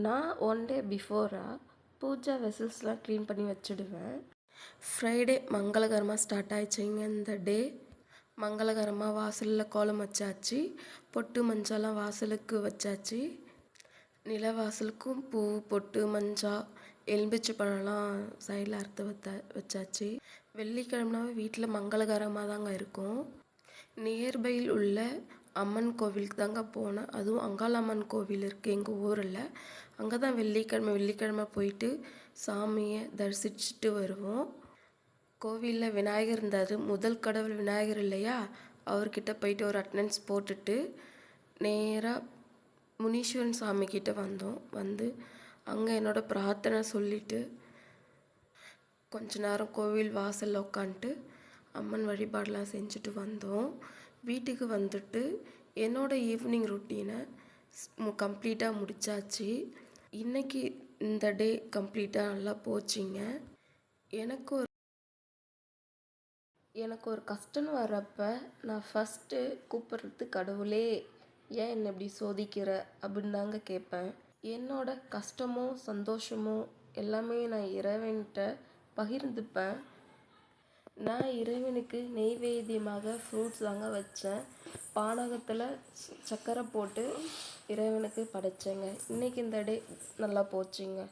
நான் one day பிஃபோராக Pooja வெசல்ஸ்லாம் clean பண்ணி வச்சுடுவேன். ஃப்ரைடே மங்களகரமாக ஸ்டார்ட் ஆயிடுச்சுங்க. இந்த டே மங்களகரமாக வாசலில் கோலம் வச்சாச்சு, பொட்டு மஞ்சள்லாம் வாசலுக்கு வச்சாச்சு, நிலவாசலுக்கும் பூ பொட்டு மஞ்சள் எலும்பிச்சை பழம்லாம் சைடில் அறுத்து வச்சாச்சு. வெள்ளிக்கிழமைனாவே வீட்டில் மங்களகரமாக தாங்க இருக்கும். நியர்பையில் உள்ள அம்மன் கோவிலுக்கு தாங்க போனேன். அதுவும் அங்காள அம்மன் கோவில் இருக்குது எங்கள் ஊரில். அங்கே தான் வெள்ளிக்கிழமை போயிட்டு சாமியை தரிசிச்சுட்டு வருவோம். கோவிலில் விநாயகர் இருந்தார். முதல் கடவுள் விநாயகர் இல்லையா, அவர்கிட்ட போயிட்டு ஒரு அட்டண்டன்ஸ் போட்டுட்டு நேராக முனீஸ்வரன் சாமிக்கிட்ட வந்தோம். வந்து அங்கே என்னோடய பிரார்த்தனை சொல்லிவிட்டு கொஞ்ச நேரம் கோவில் வாசலில் உட்காந்துட்டு அம்மன் வழிபாடெலாம் செஞ்சுட்டு வந்தோம். வீட்டுக்கு வந்துட்டு என்னோடய ஈவினிங் ரொட்டீனை கம்ப்ளீட்டாக முடித்தாச்சு. இன்றைக்கி இந்த டே கம்ப்ளீட்டாக நல்லா போச்சுங்க. எனக்கு ஒரு கஷ்டம்னு வர்றப்ப நான் ஃபஸ்ட்டு கூப்பிட்றது கடவுளே ஏன் என்னை இப்படி சோதிக்கிற அப்படின்னு தாங்க கேட்பேன். என்னோட கஷ்டமோ சந்தோஷமோ எல்லாமே நான் இறைவன்கிட்ட பகிர்ந்துப்பேன். நான் இறைவனுக்கு நெய்வேத்தியமாக ஃப்ரூட்ஸ் தாங்க வச்சேன். பானகத்தில் சர்க்கரை போட்டு இறைவனுக்கு படைச்சேங்க. இன்றைக்கி இந்த டே நல்லா போச்சுங்க.